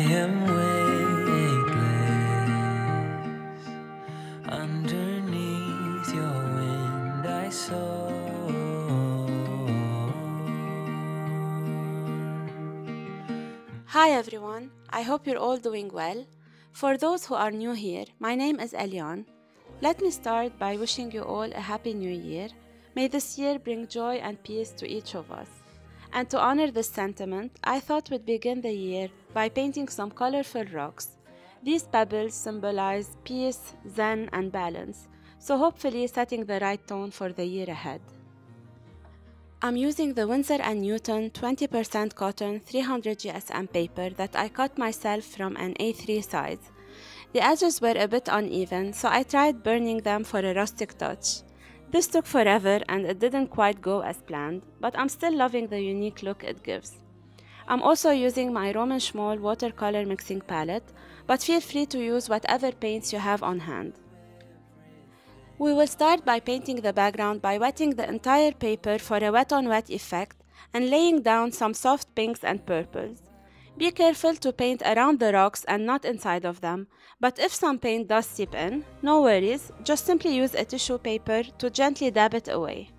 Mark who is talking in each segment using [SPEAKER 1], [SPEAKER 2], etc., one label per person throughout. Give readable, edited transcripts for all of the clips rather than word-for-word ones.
[SPEAKER 1] am weightless. Underneath your wind I soar.
[SPEAKER 2] Hi everyone, I hope you're all doing well. For those who are new here, my name is Elian. Let me start by wishing you all a happy new year. May this year bring joy and peace to each of us. And to honor this sentiment, I thought we'd begin the year by painting some colorful rocks. These pebbles symbolize peace, zen, and balance, so hopefully setting the right tone for the year ahead. I'm using the Winsor & Newton 20% cotton 300 GSM paper that I cut myself from an A3 size. The edges were a bit uneven, so I tried burning them for a rustic touch. This took forever and it didn't quite go as planned, but I'm still loving the unique look it gives. I'm also using my Roman Szmal watercolor mixing palette, but feel free to use whatever paints you have on hand. We will start by painting the background by wetting the entire paper for a wet-on-wet effect and laying down some soft pinks and purples. Be careful to paint around the rocks and not inside of them, but if some paint does seep in, no worries, just simply use a tissue paper to gently dab it away.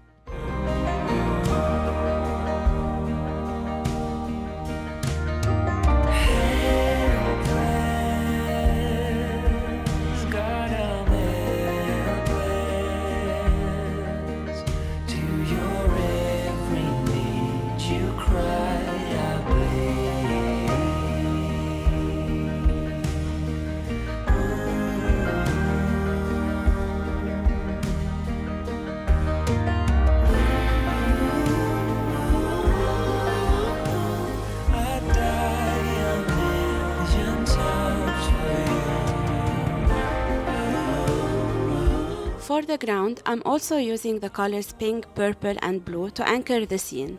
[SPEAKER 2] For the ground, I'm also using the colors pink, purple, and blue to anchor the scene.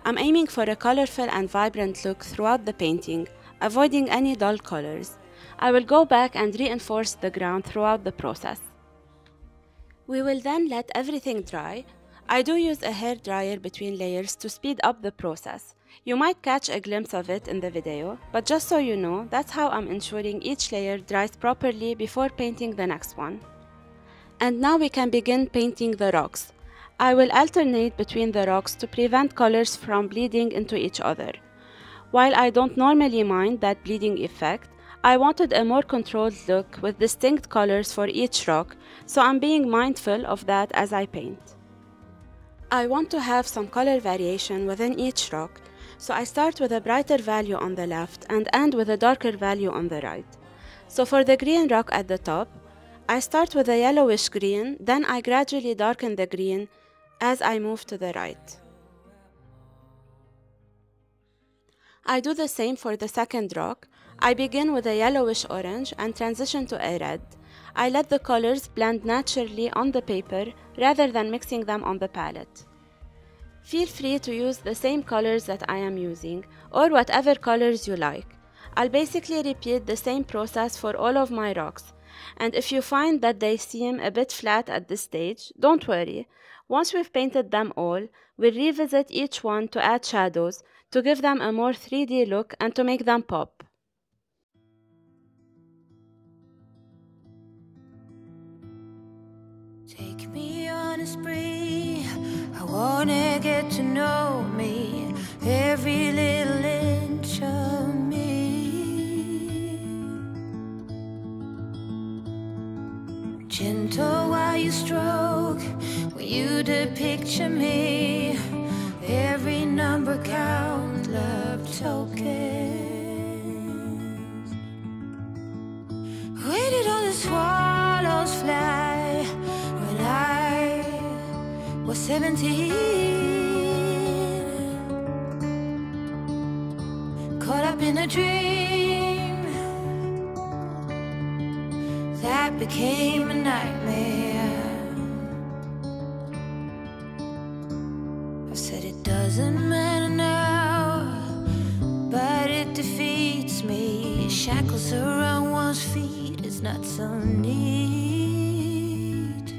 [SPEAKER 2] I'm aiming for a colorful and vibrant look throughout the painting, avoiding any dull colors. I will go back and reinforce the ground throughout the process. We will then let everything dry. I do use a hair dryer between layers to speed up the process. You might catch a glimpse of it in the video, but just so you know, that's how I'm ensuring each layer dries properly before painting the next one. And now we can begin painting the rocks. I will alternate between the rocks to prevent colors from bleeding into each other. While I don't normally mind that bleeding effect, I wanted a more controlled look with distinct colors for each rock, so I'm being mindful of that as I paint. I want to have some color variation within each rock, so I start with a brighter value on the left and end with a darker value on the right. So for the green rock at the top, I start with a yellowish green, then I gradually darken the green as I move to the right. I do the same for the second rock. I begin with a yellowish orange and transition to a red. I let the colors blend naturally on the paper rather than mixing them on the palette. Feel free to use the same colors that I am using or whatever colors you like. I'll basically repeat the same process for all of my rocks. And if you find that they seem a bit flat at this stage, don't worry. Once we've painted them all, we'll revisit each one to add shadows, to give them a more 3D look and to make them pop.
[SPEAKER 3] Take me on a spree, I wanna get to know me, every little inch of me. Gentle while you stroke, when you picture me, every number count, love tokens. Where did all the swallows fly when I was 17? Caught up in a dream that became a nightmare. I've said it doesn't matter now, but it defeats me. Shackles around one's feet is not so neat.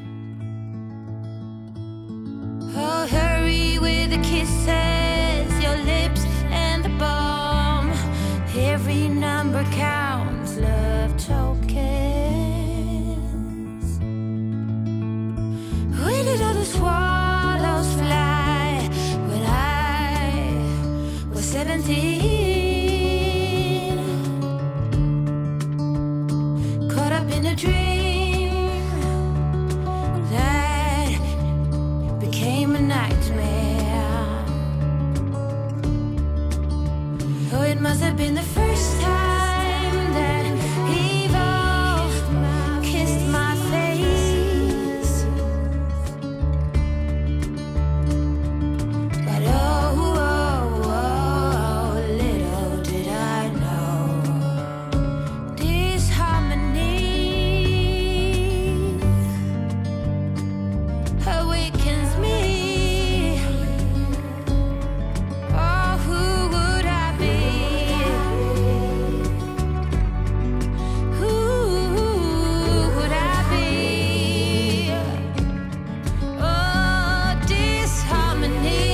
[SPEAKER 3] Oh, hurry with the kisses, your lips and the balm, every number number counts love tokens. Where did all the swallows fly when I was 17? Caught up in a dream that became a nightmare. Oh, it must have been the first time that evil kissed my face. But little did I know, disharmony awakens me. Oh, who would I be? Who would I be? Oh, disharmony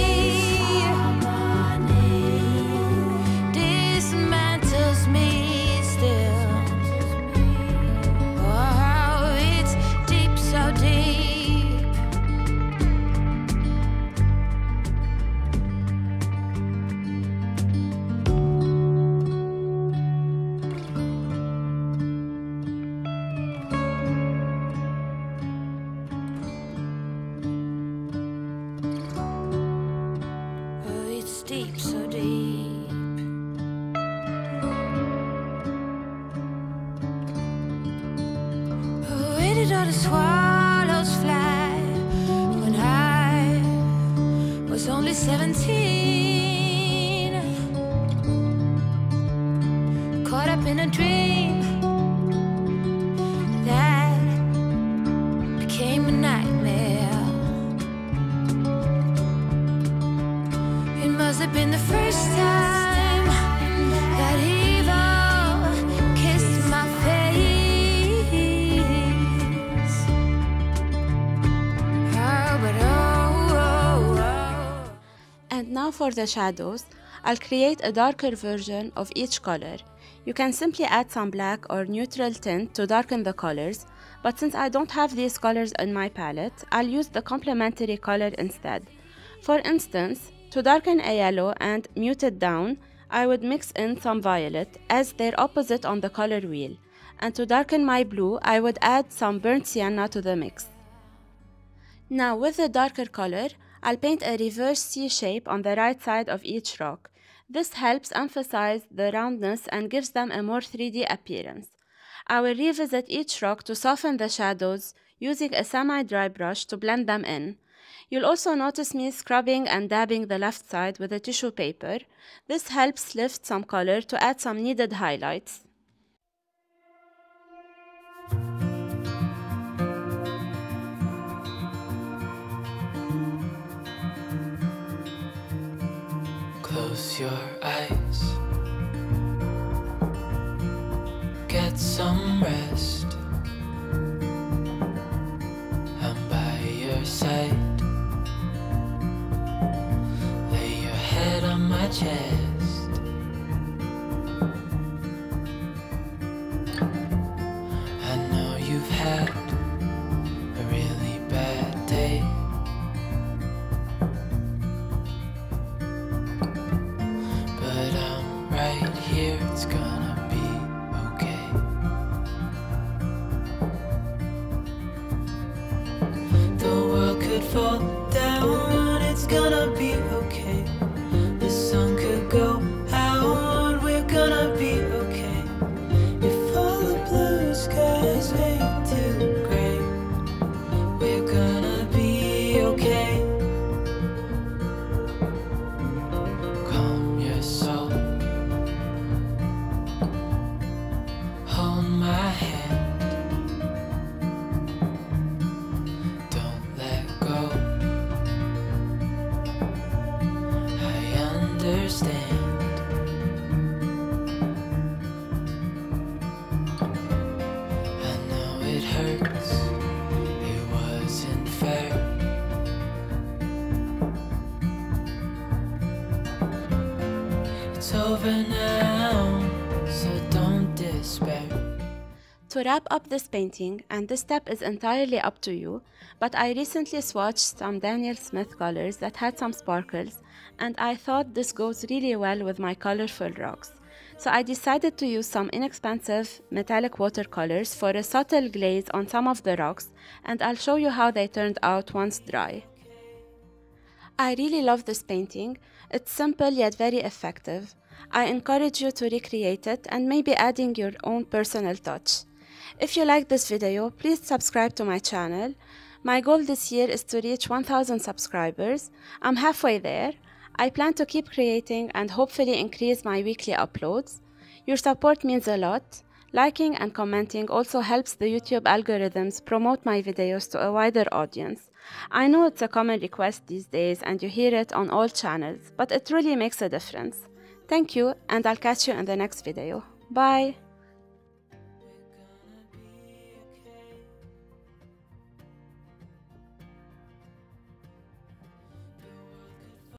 [SPEAKER 3] dismantles me still. Oh, it's deep, so deep. Oh, it's deep, so deep. Oh, where did all the swallows fly when I was only 17? Caught up in a dream that became a nightmare. It must have been the first time that evil kissed my face. Oh, but
[SPEAKER 2] And now for the shadows, I'll create a darker version of each color. You can simply add some black or neutral tint to darken the colors, but since I don't have these colors in my palette, I'll use the complementary color instead. For instance, to darken a yellow and mute it down, I would mix in some violet as their opposite on the color wheel. And to darken my blue, I would add some burnt sienna to the mix. Now with the darker color, I'll paint a reverse C shape on the right side of each rock. This helps emphasize the roundness and gives them a more 3D appearance. I will revisit each rock to soften the shadows using a semi-dry brush to blend them in. You'll also notice me scrubbing and dabbing the left side with a tissue paper. This helps lift some color to add some needed highlights.
[SPEAKER 1] Close your eyes, get some rest. I'm by your side, lay your head on my chest. I know you've had a really bad day, but I'm right here, it's gonna be okay. The world could fall down, it's gonna be okay. The sun could go out, we're gonna be okay. If all the blue skies fade to gray, we're gonna be okay. Calm your soul,
[SPEAKER 2] To wrap up this painting, and this step is entirely up to you, but I recently swatched some Daniel Smith colors that had some sparkles, and I thought this goes really well with my colorful rocks. So I decided to use some inexpensive metallic watercolors for a subtle glaze on some of the rocks, and I'll show you how they turned out once dry. I really love this painting. It's simple yet very effective. I encourage you to recreate it and maybe adding your own personal touch. If you like this video, please subscribe to my channel. My goal this year is to reach 1000 subscribers. I'm halfway there. I plan to keep creating and hopefully increase my weekly uploads. Your support means a lot. Liking and commenting also helps the YouTube algorithms promote my videos to a wider audience. I know it's a common request these days and you hear it on all channels, but it really makes a difference. Thank you, and I'll catch you in the next video. Bye!